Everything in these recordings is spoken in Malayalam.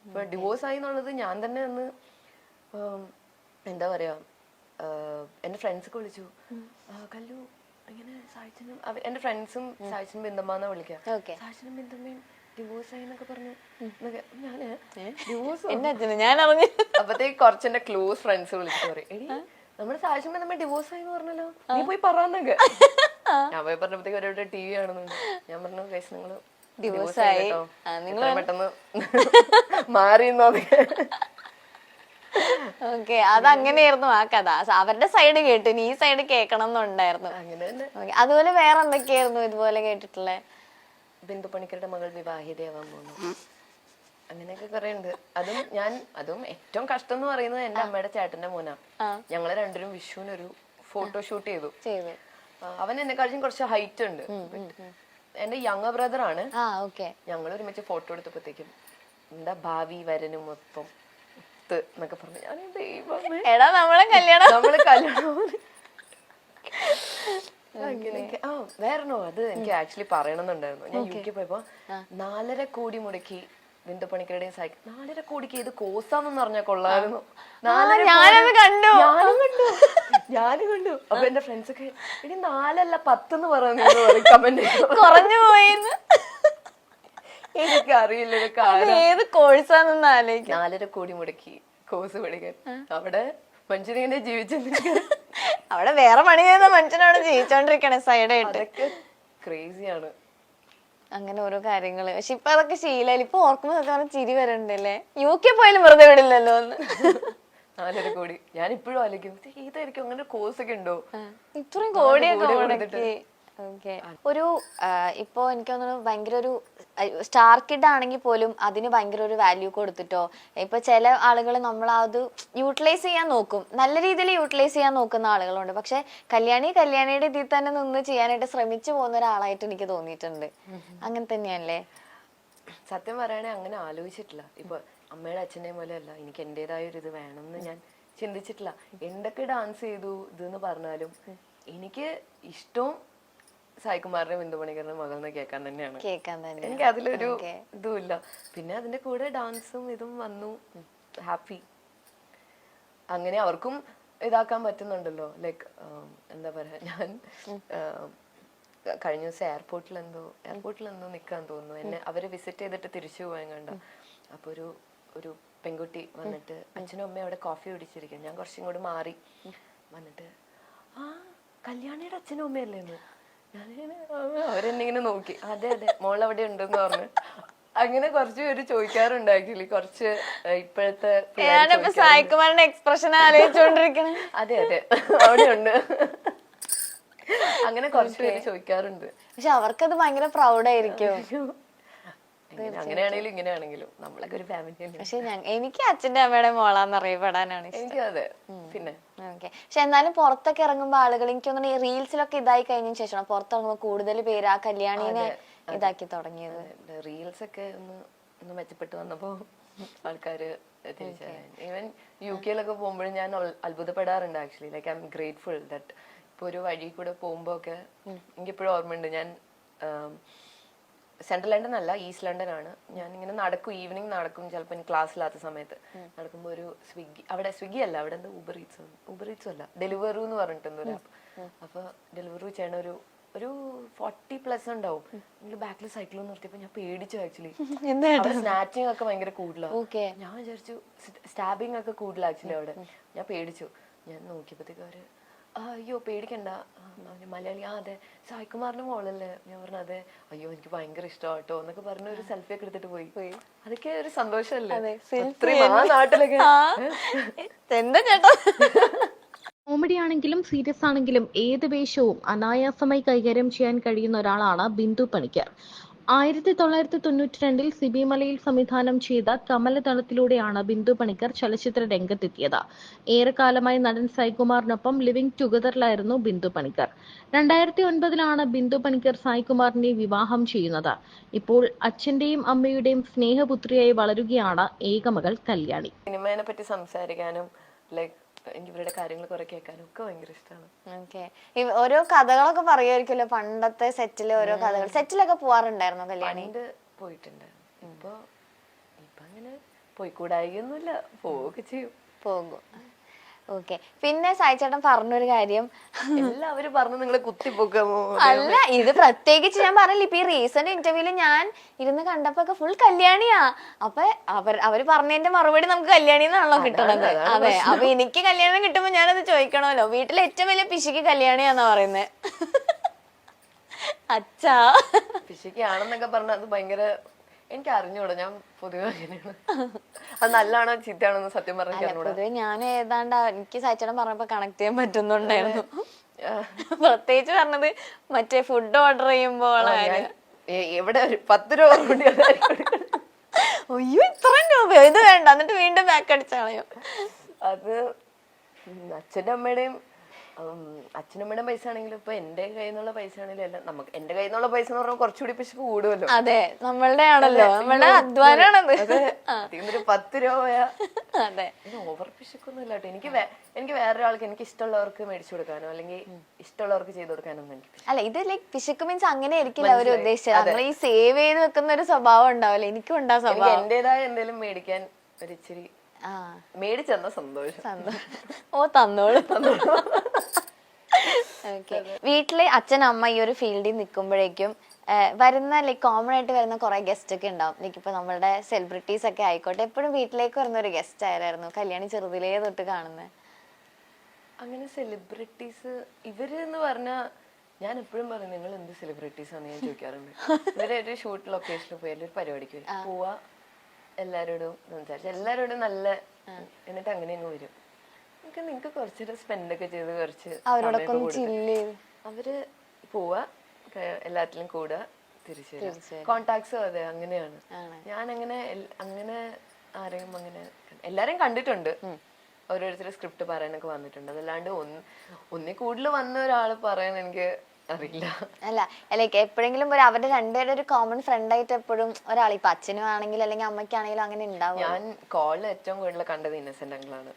ഇപ്പൊ ഡിവോഴ്സ് ആയി എന്നുള്ളത് ഞാൻ തന്നെ ഒന്ന് എന്താ പറയാ എന്റെ ഫ്രണ്ട്സൊക്കെ വിളിച്ചു, കല്ലു ഇങ്ങനെ സായിച്ചനും എന്റെ ഫ്രണ്ട്സും സായിച്ചനും ബിന്ദമ്മാന്നാ വിളിക്കുക, സായിച്ചനും ബിന്ദമ്മയും ഡിവോഴ്സ് ആയി എന്നൊക്കെ പറഞ്ഞു. ഞാന് ഡിവോഴ്സ് ഞാൻ അറിഞ്ഞു. അപ്പത്തേക്ക് കുറച്ച് എന്റെ ക്ലോസ് ഫ്രണ്ട്സ് വിളിച്ചിട്ട് പറയും, എടി നമ്മുടെ സായിച്ചും ബിന്ദമ്മ ഡിവോഴ്സ് ആയി എന്ന് പറഞ്ഞല്ലോ, നീ പോയി പറയാന്നൊക്കെ. ഞാൻ പോയി പറഞ്ഞപ്പോഴത്തേക്ക് ഒരേ ടി വി കാണുന്നുണ്ട്. ഞാൻ പറഞ്ഞു കേസ് നിങ്ങള് ഡിവോഴ്സ് ആയി കേട്ടോ, നിങ്ങൾ പെട്ടെന്ന് മാറിയെന്നൊക്കെ. ഓക്കെ, അതങ്ങനെയായിരുന്നു ആ കഥ. അവരുടെ സൈഡ് കേട്ടു, നീ സൈഡ് കേൾക്കണം എന്നുണ്ടായിരുന്നു. അങ്ങനെ തന്നെ. അതുപോലെ വേറെ എന്തൊക്കെയായിരുന്നു ഇതുപോലെ കേട്ടിട്ടുള്ളത്? ബിന്ദു പണിക്കരുടെ മകൾ വിവാഹിതയാവാൻ പോകുന്നു, അങ്ങനെയൊക്കെ കുറെ ഉണ്ട്. അതും ഏറ്റവും കഷ്ടം എന്ന് പറയുന്നത് എന്റെ അമ്മയുടെ ചേട്ടന്റെ മോനാ. ഞങ്ങള് രണ്ടുപേരും വിഷുവിനൊരു ഫോട്ടോഷൂട്ട് ചെയ്തു. അവൻ എന്നെക്കാളും കുറച്ച് ഹൈറ്റ് ഉണ്ട്, എന്റെ യങ് ബ്രദർ ആണ്. ഞങ്ങൾ ഒരുമിച്ച് ഫോട്ടോ എടുത്തപ്പോഴത്തേക്കും എന്താ ഭാവി വരനും മൊത്തം എന്നൊക്കെ പറഞ്ഞു. ഞാൻ ദൈവമേ, നമ്മള് കല്യാണം വേറെന്നോ അത് എനിക്ക് ആക്ച്വലി പറയണമെന്നുണ്ടായിരുന്നു. ഞാൻ യു കെ പോയപ്പോ 4.5 കോടി മുടക്കി ബിന്ദു പണിക്കരുടെയും സൈക്കിൾ. 4.5 കോടിക്ക് ഏത് കോഴ്സാന്ന് പറഞ്ഞാൽ കൊള്ളായിരുന്നു. ഞാനും കണ്ടു. അപ്പൊ എന്റെ ഫ്രണ്ട്സ് ഒക്കെ ഇനി 4 10 എന്ന് പറഞ്ഞു കമന്റ് കുറഞ്ഞു പോയിന്ന്. എനിക്ക് അറിയില്ല ഏത് കോഴ്സാണെന്ന് ആലോചിക്കും. 4.5 കോടി മുടക്കി കോഴ്സ് പഠിക്കാൻ. അവിടെ മനുഷ്യനെ ജീവിച്ചിട്ട് അവിടെ വേറെ പണി ചെയ്യുന്ന മനുഷ്യനവിടെ ജീവിച്ചോണ്ടിരിക്കണേ സൈഡായിട്ട്. ക്രേസിയാണ് അങ്ങനെ ഓരോ കാര്യങ്ങള്. പക്ഷെ ഇപ്പൊ അതൊക്കെ ശീലായി. ഇപ്പൊ ഓർക്കുമ്പോ ചിരി വരണ്ടല്ലേ. യു കെ പോയാലും വെറുതെ വിടില്ലല്ലോ ഒന്ന്. 4.5 കോടി ഞാൻ ഇപ്പോഴും ആലോചിക്കും, ഇതായിരിക്കും അങ്ങനെ കോഴ്സ് ഒക്കെ ഉണ്ടോ ഇത്രയും കോടിയൊക്കെ മുടക്കി. ഒരു ഇപ്പൊ എനിക്ക് തോന്നുന്നു ഭയങ്കര ഒരു സ്റ്റാർ കിഡ് ആണെങ്കിൽ പോലും അതിന് ഭയങ്കര ഒരു വാല്യൂ കൊടുത്തിട്ടോ. ഇപ്പൊ ചില ആളുകൾ നമ്മൾ അത് യൂട്ടിലൈസ് ചെയ്യാൻ നോക്കും, നല്ല രീതിയിൽ യൂട്ടിലൈസ് ചെയ്യാൻ നോക്കുന്ന ആളുകളുണ്ട്. പക്ഷെ കല്യാണിയുടെ ഇതിൽ തന്നെ നിന്ന് ചെയ്യാനായിട്ട് ശ്രമിച്ചു പോകുന്ന ഒരാളായിട്ട് എനിക്ക് തോന്നിയിട്ടുണ്ട്. അങ്ങനെ തന്നെയല്ലേ? സത്യം പറയുകയാണെങ്കിൽ അങ്ങനെ ആലോചിച്ചിട്ടില്ല. ഇപ്പൊ അമ്മയുടെ അച്ഛൻ്റെയും പോലെ അല്ല, എനിക്ക് എന്റേതായ ഒരു ഇത് വേണമെന്ന് ഞാൻ ചിന്തിച്ചിട്ടില്ല. എന്തൊക്കെ ഡാൻസ് ചെയ്തു ഇതെന്ന് പറഞ്ഞാലും എനിക്ക് ഇഷ്ടവും സായികുമാറിന്റെ ബിന്ദു പണിക്കരുടെ മകൾ കേൾക്കാൻ തന്നെയാണ്. എനിക്ക് അതിലൊരു ഇതുമില്ല. പിന്നെ അതിന്റെ കൂടെ ഡാൻസും ഇതും വന്നു, ഹാപ്പി. അങ്ങനെ അവർക്കും ഇതാക്കാൻ പറ്റുന്നുണ്ടല്ലോ. ലൈക്ക് എന്താ പറയാ, ഞാൻ കഴിഞ്ഞ ദിവസം എയർപോർട്ടിൽ എന്തോ നിക്കാൻ തോന്നുന്നു, എന്നെ അവര് വിസിറ്റ് ചെയ്തിട്ട് തിരിച്ചു പോയാൻ കണ്ട. അപ്പൊ ഒരു പെൺകുട്ടി വന്നിട്ട് അച്ഛനും അമ്മയും അവിടെ കോഫി കുടിച്ചിരിക്കും. ഞാൻ കുറച്ചും കൂടി മാറി വന്നിട്ട് കല്യാണിയുടെ അച്ഛനും അമ്മയല്ലേന്ന്. അവരെന്നിങ്ങനെ നോക്കി, അതെ മോൾ അവിടെ ഉണ്ടെന്ന് പറഞ്ഞു. അങ്ങനെ കുറച്ച് പേര് ചോദിക്കാറുണ്ട് ആക്ച്വലി. കുറച്ച് ഇപ്പോഴത്തെ എക്സ്പ്രഷൻ ആലോചിച്ചോണ്ടിരിക്കണേ. അതെ അവിടെ ഉണ്ട്. അങ്ങനെ കുറച്ച് പേര് ചോദിക്കാറുണ്ട്. പക്ഷെ അവർക്കത് ഭയങ്കര പ്രൗഡായിരിക്കും. അങ്ങനെയാണെങ്കിലും ഇങ്ങനെയാണെങ്കിലും നമ്മളൊക്കെ ഒരു ഫാമിലി. പക്ഷെ എനിക്ക് അച്ഛന്റെ അമ്മയുടെ മോളാന്ന് അറിയപ്പെടാനാണ് എനിക്ക്. അതെ. പിന്നെ പക്ഷെ എന്നാലും പുറത്തൊക്കെ ഇറങ്ങുമ്പോ ആളുകൾ എനിക്ക് തോന്നുന്നു ഈ റീൽസിലൊക്കെ ഇതായി കഴിഞ്ഞതിന് ശേഷം പുറത്തിറങ്ങുമ്പോ കൂടുതൽ പേര് ആ കല്യാണിനെ ഇതാക്കി തുടങ്ങിയത്. റീൽസ് ഒക്കെ ഒന്ന് മെച്ചപ്പെട്ടു വന്നപ്പോ ആൾക്കാര് തിരിച്ചറിയാൻ. ഈവൻ യു കെയിലൊക്കെ പോകുമ്പോഴും ഞാൻ അത്ഭുതപ്പെടാറുണ്ട് actually. Like I am grateful that ഇപ്പൊ ഒരു വഴി കൂടെ പോകുമ്പോ ഒക്കെ എനിക്കിപ്പോഴും ഓർമ്മയുണ്ട്. ഞാൻ സെൻട്രൽ ലണ്ടൻ അല്ല, ഈസ്റ്റ് ലണ്ടൻ ആണ്. ഞാൻ ഇങ്ങനെ നടക്കും, ഈവനിങ് നടക്കും, ചിലപ്പോൾ എനിക്ക് ക്ലാസ് ഇല്ലാത്ത സമയത്ത് നടക്കുമ്പോൾ ഒരു സ്വിഗ്ഗി അല്ല, അവിടെ എന്താ ഊബർ ഈറ്റ്സും അല്ല, ഡെലിവറു എന്ന് പറഞ്ഞിട്ടുണ്ട് ഒരു ആപ്പ്. അപ്പൊ ഡെലിവറി ചെയ്യണ ഒരു 40+ ഉണ്ടാവും. എനിക്ക് ബാക്കിൽ സൈക്കിൾ നിർത്തിയപ്പോ ഞാൻ പേടിച്ചു ആക്ച്വലി. സ്നാച്ചിങ് ഒക്കെ ഭയങ്കര കൂടുതലാണ്. ഞാൻ വിചാരിച്ചു സ്റ്റാബിങ് ഒക്കെ കൂടുതൽ ആക്ച്വലി അവിടെ. ഞാൻ പേടിച്ചു. ഞാൻ നോക്കിയപ്പോഴത്തേക്ക് അവര് അയ്യോ പേടിക്കണ്ട, മലയാളി, അതെ സായികുമാറിന്റെ മോളല്ലേ. ഞാൻ പറഞ്ഞു അതെ, അയ്യോ എനിക്ക് ഭയങ്കര ഇഷ്ടമാട്ടോ എന്നൊക്കെ പറഞ്ഞ ഒരു സെൽഫി ഒക്കെ എടുത്തിട്ട് പോയി. അതൊക്കെ ഒരു സന്തോഷല്ലേ നാട്ടിലൊക്കെ. എന്താ ചേട്ടാ, കോമഡി ആണെങ്കിലും സീരിയസ് ആണെങ്കിലും ഏത് വേഷവും അനായാസമായി കൈകാര്യം ചെയ്യാൻ കഴിയുന്ന ഒരാളാണ് ബിന്ദു പണിക്കർ. 1992 സിബി മലയിൽ സംവിധാനം ചെയ്ത കമലദളത്തിലൂടെയാണ് ബിന്ദു പണിക്കർ ചലച്ചിത്ര രംഗത്തെത്തിയത്. ഏറെക്കാലമായി നടൻ സായികുമാറിനൊപ്പം ലിവിംഗ് ടുഗദറിലായിരുന്നു ബിന്ദു പണിക്കർ. 2009 ബിന്ദു പണിക്കർ സായികുമാറിനെ വിവാഹം ചെയ്യുന്നത്. ഇപ്പോൾ അച്ഛന്റെയും അമ്മയുടെയും സ്നേഹപുത്രിയായി വളരുകയാണ് ഏകമകൾ കല്യാണി. സിനിമയെ പറ്റി സംസാരിക്കാനും ലൈക്ക് എനിക്ക് ഇവരുടെ കാര്യങ്ങൾ കുറെ കേൾക്കാനും ഒക്കെ ഭയങ്കര ഇഷ്ടമാണ്. ഓരോ കഥകളൊക്കെ പറയുമായിരിക്കുമല്ലോ പണ്ടത്തെ സെറ്റില്. ഓരോ കഥകൾ സെറ്റിലൊക്കെ പോവാറുണ്ടായിരുന്നു കല്യാണി? പോയിട്ടുണ്ട്. ഇപ്പൊ അങ്ങനെ പോയിക്കൂടായികയൊന്നുമില്ല, പോവുകയൊക്കെ ചെയ്യും. പോകും. ഓക്കെ. പിന്നെ സായിച്ചേട്ടൻ പറഞ്ഞൊരു കാര്യം, എല്ലാവരും പറഞ്ഞു നിങ്ങളെ കുത്തിപ്പൊക്കാമോ. അല്ല ഇത് പ്രത്യേകിച്ച് ഞാൻ പറഞ്ഞില്ല, ഇപ്പൊ ഈ റീസെന്റ് ഇന്റർവ്യൂല് ഞാൻ ഇരുന്ന് കണ്ടപ്പോ ഫുൾ കല്യാണിയാ. അപ്പൊ അവര് പറഞ്ഞതിന്റെ മറുപടി നമുക്ക് കല്യാണി എന്നാണല്ലോ കിട്ടണത്. അതെ, അപ്പൊ എനിക്ക് കല്യാണം കിട്ടുമ്പോ ഞാനത് ചോദിക്കണമല്ലോ. വീട്ടിലെ ഏറ്റവും വലിയ പിശുക്ക് കല്യാണിയാന്നാ പറയുന്നത്. അച്ഛാ പിശുക്കാണെന്നൊക്കെ പറഞ്ഞ അത് ഭയങ്കര എനിക്ക് അറിഞ്ഞൂടാ. ഞാൻ പൊതുവെ അങ്ങനെയാണ്. അത് നല്ലതാണോ ചീത്തയാണോന്ന് സത്യം പറഞ്ഞാൽ പൊതുവെ ഞാൻ ഏതാണ്ട് എനിക്ക് സായിച്ചേട്ടൻ പറഞ്ഞപ്പോ കണക്ട് ചെയ്യാൻ പറ്റുന്നുണ്ടായിരുന്നു. പ്രത്യേകിച്ച് പറഞ്ഞത് മറ്റേ ഫുഡ് ഓർഡർ ചെയ്യുമ്പോൾ എവിടെ ഒരു 10 രൂപ കൊണ്ട് അയ്യോ ഇത്രയും രൂപയോ, ഇത് വേണ്ട, എന്നിട്ട് വീണ്ടും ബാക്ക് അടിച്ചാളയോ. അത് അച്ഛൻ്റെ അമ്മയുടെയും അച്ഛനമ്മയുടെയും പൈസ ആണെങ്കിലും ഇപ്പൊ എന്റെ കയ്യിൽ നിന്നുള്ള പൈസ ആണെങ്കിലും എല്ലാം നമുക്ക് എന്റെ കയ്യിൽ നിന്നുള്ള പൈസ എന്ന് പറഞ്ഞാൽ കുറച്ചുകൂടി പിശുക്ക് കൂടുമല്ലോ. അതെ, നമ്മളുടെ ആണല്ലോ, നമ്മളുടെ അധ്വാനാണത്. 10 രൂപ. അതെ, ഓവർ പിശുക്കൊന്നും ഇല്ല കേട്ടോ. എനിക്ക് വേറൊരാൾക്ക് എനിക്ക് ഇഷ്ടമുള്ളവർക്ക് മേടിച്ചു കൊടുക്കാനോ അല്ലെങ്കിൽ ഇഷ്ടമുള്ളവർക്ക് ചെയ്തു കൊടുക്കാനൊന്നും എനിക്ക് അല്ല. ഇത് ലൈക്ക് പിശുക്ക് മീൻസ് അങ്ങനെ ആയിരിക്കില്ല അവര് ഉദ്ദേശിച്ചത്. നമ്മൾ ഈ സേവ് ചെയ്ത് വെക്കുന്ന ഒരു സ്വഭാവം ഉണ്ടാവില്ല. എനിക്കും ഉണ്ടാ സ്വഭാവം. എന്റേതായ എന്തെങ്കിലും മേടിക്കാൻ ഒരിച്ചിരി മേടിച്ചെന്ന സന്തോഷം. ഓ തന്നോളൂ. ഓക്കെ. വീട്ടില് അച്ഛൻ അമ്മ ഈ ഒരു ഫീൽഡിൽ നിൽക്കുമ്പോഴേക്കും വരുന്ന ലൈക്ക് കോമൺ ആയിട്ട് വരുന്ന കുറെ ഗസ്റ്റ് ഒക്കെ ഉണ്ടാവും. ലൈക്ക് ഇപ്പൊ നമ്മളുടെ സെലിബ്രിറ്റീസ് ഒക്കെ ആയിക്കോട്ടെ, എപ്പോഴും വീട്ടിലേക്ക് വരുന്ന ഒരു ഗസ്റ്റ് ആയിരുന്നു കല്യാണി ചെറുതിലേ തൊട്ട് കാണുന്നത്. അങ്ങനെ സെലിബ്രിറ്റീസ് ഇവര് എന്ന് പറഞ്ഞാ ഞാൻ എപ്പോഴും പറയും നിങ്ങൾ എന്ത് സെലിബ്രിറ്റീസ് ആണെന്ന് ഞാൻ ചോദിക്കാറുണ്ട്. ഇവരെ ഒരു ഷൂട്ട് ലൊക്കേഷനിൽ പോയി ഒരു പരിപാടിക്ക് പോവാ, എല്ലാരോടും സംസാരിച്ചു, എല്ലാരോടും നല്ല, എന്നിട്ട് അങ്ങനെ അങ്ങ് വരും. നിങ്ങക്ക് കുറച്ചൊരു സ്പെൻഡ് ഒക്കെ ചെയ്ത് കുറച്ച് അവര് പോവാ, എല്ലാത്തിലും കൂടുക, തിരിച്ചു വരിക. കോണ്ടാക്ട്സും അതെ അങ്ങനെയാണ്. ഞാൻ അങ്ങനെ ആരെയും അങ്ങനെ എല്ലാരെയും കണ്ടിട്ടുണ്ട്. ഓരോരുത്തർ സ്ക്രിപ്റ്റ് പറയാനൊക്കെ വന്നിട്ടുണ്ട്. അതല്ലാണ്ട് ഒന്നിൽ കൂടുതൽ വന്ന ഒരാള് പറയാൻ എനിക്ക് അറിയില്ല. അല്ല ലൈക്ക് എപ്പോഴെങ്കിലും അവരുടെ രണ്ടുപേരുടെ ഒരു കോമൺ ഫ്രണ്ട് ആയിട്ട് എപ്പോഴും ഒരാൾ, ഇപ്പൊ അച്ഛനും ആണെങ്കിലും അല്ലെങ്കിൽ അമ്മയ്ക്കാണെങ്കിലും അങ്ങനെ ഉണ്ടാവും. ഞാൻ കോളിൽ ഏറ്റവും കൂടുതൽ കണ്ടത് ഇന്നസെന്റ് അങ്കിളാണ്.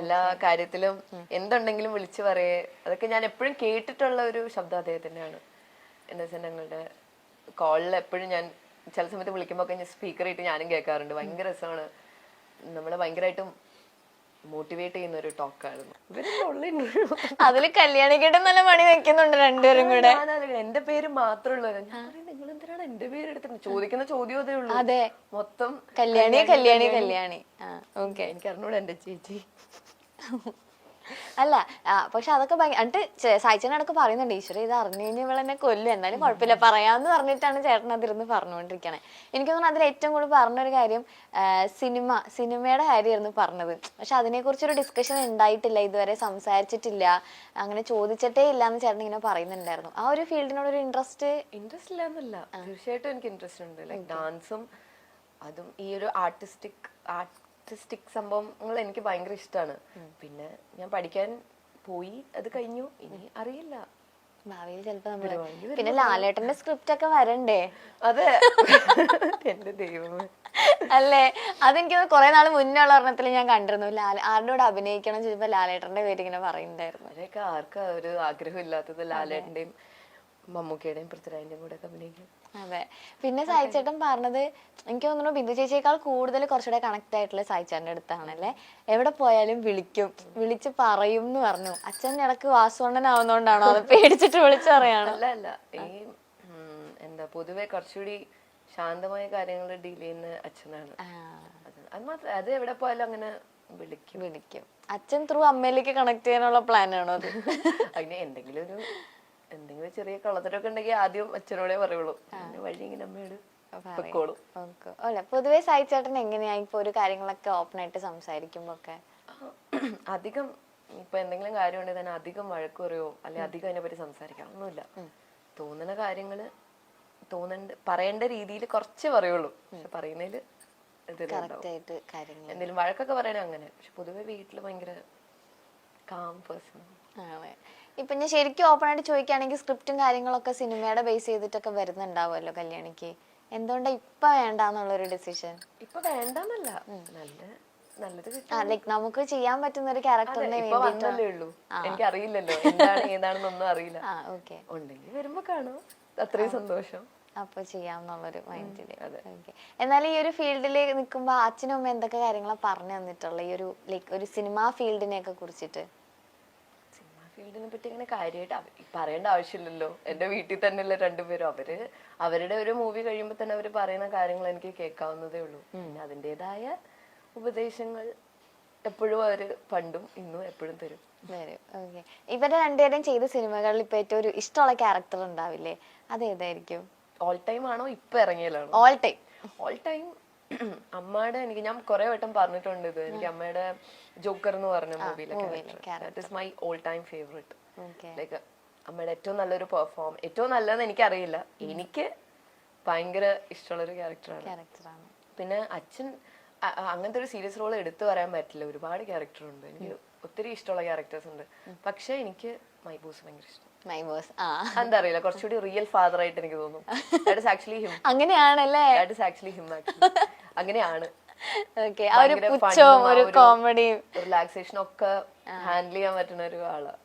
എല്ലാ കാര്യത്തിലും എന്തുണ്ടെങ്കിലും വിളിച്ചു പറയേ, അതൊക്കെ ഞാൻ എപ്പോഴും കേട്ടിട്ടുള്ള ഒരു ശബ്ദം അദ്ദേഹത്തിന്റെയാണ്. ഇന്നസെന്റ് അങ്കിളുടെ കോളിൽ എപ്പോഴും ഞാൻ ചില സമയത്ത് വിളിക്കുമ്പോ ഒക്കെ സ്പീക്കർ ഇട്ട് ഞാനും കേൾക്കാറുണ്ട്. ഭയങ്കര രസമാണ്. നമ്മളെ ഭയങ്കരമായിട്ടും മോട്ടിവേറ്റ് ചെയ്യുന്ന ഒരു ടോക്കായിരുന്നു. അതില് കല്യാണിക്കേട്ടൻ നല്ല പണി വെക്കുന്നുണ്ട് രണ്ടുപേരും കൂടെ. എന്റെ പേര് മാത്രമേ നിങ്ങൾ എന്തിനാണ് എന്റെ പേര് എടുത്തിട്ട് ചോദിക്കുന്ന ചോദ്യം അതേ ഉള്ളൂ. അതെ, മൊത്തം കല്യാണി കല്യാണി കല്യാണി. ഓക്കെ, എനിക്ക് അറിഞ്ഞൂടെ എന്റെ ചേച്ചി. അല്ല പക്ഷെ അതൊക്കെ എന്നിട്ട് സായിച്ചനടക്ക് പറയുന്നുണ്ട്, ഈശ്വര ഇത് അറിഞ്ഞു കഴിഞ്ഞാൽ ഇവളെന്നെ കൊല്ലും, എന്നാലും കുഴപ്പമില്ല പറയാന്ന് പറഞ്ഞിട്ടാണ് ചേട്ടൻ അതിരുന്ന് പറഞ്ഞുകൊണ്ടിരിക്കണേ. എനിക്ക് തോന്നുന്നു അതിൽ ഏറ്റവും കൂടുതൽ പറഞ്ഞൊരു കാര്യം സിനിമയുടെ കാര്യമായിരുന്നു പറഞ്ഞത്. പക്ഷെ അതിനെക്കുറിച്ചൊരു ഡിസ്കഷൻ ഉണ്ടായിട്ടില്ല, ഇതുവരെ സംസാരിച്ചിട്ടില്ല, അങ്ങനെ ചോദിച്ചിട്ടേ ഇല്ല എന്ന് ചേട്ടൻ ഇങ്ങനെ പറയുന്നുണ്ടായിരുന്നു. ആ ഒരു ഫീൽഡിനോട് ഒരു ഇൻട്രസ്റ്റ് ഇല്ല എന്നല്ല, തീർച്ചയായിട്ടും എനിക്ക് ഇൻട്രസ്റ്റ് ഉണ്ട്. ലൈക് ഡാൻസും അതും ഈ ഒരു ആർട്ടിസ്റ്റിക് സംഭവങ്ങൾ എനിക്ക് ഭയങ്കര ഇഷ്ടമാണ്. പിന്നെ ഞാൻ പഠിക്കാൻ പോയി, അത് കഴിഞ്ഞു, ഇനി അറിയില്ല ഭാവിയിൽ ചിലപ്പോ പിന്നെ ലാലേട്ടന്റെ സ്ക്രിപ്റ്റ് ഒക്കെ വരണ്ടേ. അതെ എന്റെ ദൈവമേ. അല്ലേ, അതെനിക്ക് കുറെ നാൾ മുന്നേ ഉള്ള ഒരെണ്ണത്തിൽ ഞാൻ കണ്ടിരുന്നു. ആരുടെ കൂടെ അഭിനയിക്കണം ചോദിച്ചപ്പോ ലാലേട്ടന്റെ പേര് ഇങ്ങനെ പറയുന്നുണ്ടായിരുന്നു. അവരെയൊക്കെ ആർക്കാ ഒരു ആഗ്രഹം ഇല്ലാത്തത് ലാലേട്ടന്റെയും മമ്മൂക്കയുടെയും പൃഥ്വിരാജിന്റെയും കൂടെ ഒക്കെ അഭിനയിക്കും. അതെ. പിന്നെ സായിച്ചേട്ടൻ പറഞ്ഞത് എനിക്ക് തോന്നുന്നു ബിന്ദു ചേച്ചിയേക്കാൾ കൂടുതൽ കുറച്ചുകൂടെ കണക്ട് ആയിട്ടുള്ള സായിച്ചേട്ടൻ്റെ അടുത്താണല്ലേ. എവിടെ പോയാലും വിളിച്ച് പറയും എന്ന് പറഞ്ഞു. അച്ഛൻ ഇടക്ക് വാസുവണ്ണനാവുന്നോണ്ടാണോ അത് പേടിച്ചിട്ട് വിളിച്ചു പറയാണ്? അല്ല ഈ എന്താ പൊതുവെ കുറച്ചുകൂടി ശാന്തമായ കാര്യങ്ങൾ ഡീൽ ചെയ്യുന്ന അച്ഛനാണ്. അത് മാത്രം, അത് എവിടെ പോയാലും അങ്ങനെ വിളിക്കും. അച്ഛൻ ത്രൂ അമ്മയിലേക്ക് കണക്ട് ചെയ്യാനുള്ള പ്ലാൻ ആണോ അത്? അതിന് എന്തെങ്കിലും ചെറിയ കളത്തരൊക്കെ ഉണ്ടെങ്കിൽ ആദ്യം അച്ഛനോടെ പറയുള്ളൂ, വഴി ഇങ്ങനെ അമ്മയോട് പൊക്കോളും. അല്ല പൊതുവെ സായിച്ചേട്ടൻ എങ്ങനെയാ ഇപ്പൊ ഒരു കാര്യങ്ങളൊക്കെ ഓപ്പൺ ആയിട്ട് സംസാരിക്കുമ്പോ ഒക്കെ? അധികം ഇപ്പൊ എന്തെങ്കിലും കാര്യം ഉണ്ടെങ്കിൽ തന്നെ അധികം വഴക്ക് പറയുമോ അല്ലെങ്കിൽ അധികം അതിനെ പറ്റി സംസാരിക്കാം ഒന്നുമില്ല. തോന്നുന്ന കാര്യങ്ങള് പറയേണ്ട രീതിയിൽ കുറച്ച് പറയുള്ളൂ. പക്ഷെ പറയുന്നതില് എന്തെങ്കിലും വഴക്കൊക്കെ പറയണേ അങ്ങനെ. പക്ഷെ പൊതുവെ വീട്ടില് ഭയങ്കര കാം പേഴ്സൺ ആണ്. ഇപ്പൊ ഞാൻ ശരിക്കും ഓപ്പൺ ആയിട്ട് ചോദിക്കുകയാണെങ്കിൽ സ്ക്രിപ്റ്റും കാര്യങ്ങളൊക്കെ സിനിമയുടെ ബേസ് ചെയ്തിട്ടൊക്കെ വരുന്നുണ്ടാവുമല്ലോ കല്യാണിക്ക്. എന്തുകൊണ്ടാ ഇപ്പൊ വേണ്ടെന്നുള്ളൊരു ഡിസിഷൻ? ഇപ്പൊ വേണ്ടെന്നല്ല, ലൈക് നമുക്ക് ചെയ്യാൻ പറ്റുന്ന ഒരു ക്യാരക്ടറിനെ വേണ്ടിയിട്ടല്ലേ ഉള്ളൂ. എനിക്ക് അറിയില്ലല്ലോ എന്താണ് ഏതാണെന്നൊന്നും അറിയില്ല. ഉണ്ടെങ്കിൽ വരുമ്പോ കാണാം, അത്രയും സന്തോഷം. അപ്പൊ ചെയ്യാന്നുള്ളൊരു മൈൻഡില്. ഓക്കെ. എന്നാൽ ഈ ഒരു ഫീൽഡിൽ നിൽക്കുമ്പോ അച്ഛനും അമ്മ എന്തൊക്കെ കാര്യങ്ങളാണ് പറഞ്ഞു തന്നിട്ടുള്ള ഈ ഒരു ലൈക്ക് ഒരു സിനിമാ ഫീൽഡിനെ ഒക്കെ കുറിച്ചിട്ട്? സിനിമ ഫീൽഡിനെ പറ്റി അങ്ങനെ കാര്യമായിട്ട് പറയേണ്ട ആവശ്യമില്ലല്ലോ. എന്റെ വീട്ടിൽ തന്നെയുള്ള രണ്ടുപേരും അവരുടെ ഒരു മൂവി കഴിയുമ്പോൾ തന്നെ അവർ പറയുന്ന കാര്യങ്ങൾ എനിക്ക് കേൾക്കാവുന്നതേ ഉള്ളൂ. പിന്നെ അതിൻ്റെതായ ഉപദേശങ്ങൾ എപ്പോഴും അവര് പണ്ടും ഇന്നും എപ്പോഴും തരും. ഓക്കെ. ഇവരുടെ രണ്ടുപേരും ചെയ്ത സിനിമകളിൽ ഇപ്പൊ ഏറ്റവും ഒരു ഇഷ്ടമുള്ള ക്യാരക്ടർ ഉണ്ടാവില്ലേ, അതേതായിരിക്കും? ഓൾ ടൈം ആണോ ഇപ്പൊ ഇറങ്ങിയതാണോ? All time. ഓൾ ടൈം അമ്മയുടെ ഞാൻ കുറെ വട്ടം പറഞ്ഞിട്ടുണ്ട് ഇത്. എനിക്ക് അമ്മയുടെ ജോക്കർ എന്ന് പറഞ്ഞ മൂവിയിലെ that is my all time favourite. Like അമ്മയുടെ ഏറ്റവും നല്ലൊരു പെർഫോം, ഏറ്റവും നല്ലതെന്ന് എനിക്കറിയില്ല, എനിക്ക് ഭയങ്കര ഇഷ്ടമുള്ളൊരു ക്യാരക്ടറാണ്. പിന്നെ അച്ഛൻ അങ്ങനത്തെ ഒരു സീരിയസ് റോൾ എടുത്തു പറയാൻ പറ്റില്ല. ഒരുപാട് ക്യാരക്ടർ ഉണ്ട്, എനിക്ക് ഒത്തിരി ഇഷ്ടമുള്ള ക്യാരക്ടേഴ്സ് ഉണ്ട്. പക്ഷെ എനിക്ക് മൈ ബോസ് ഭയങ്കര ഇഷ്ടം. എന്താ അറിയില്ല, കുറച്ചുകൂടി റിയൽ ഫാദർ ആയിട്ട് എനിക്ക് തോന്നും. That is actually him. അങ്ങനെയാണല്ലേ? That is actually him actually. അങ്ങനെയാണ്. ഒരു കോമഡി റിലാക്സേഷൻ ഒക്കെ ഹാൻഡിൽ ചെയ്യാൻ പറ്റുന്ന ഒരു ആളാണ്.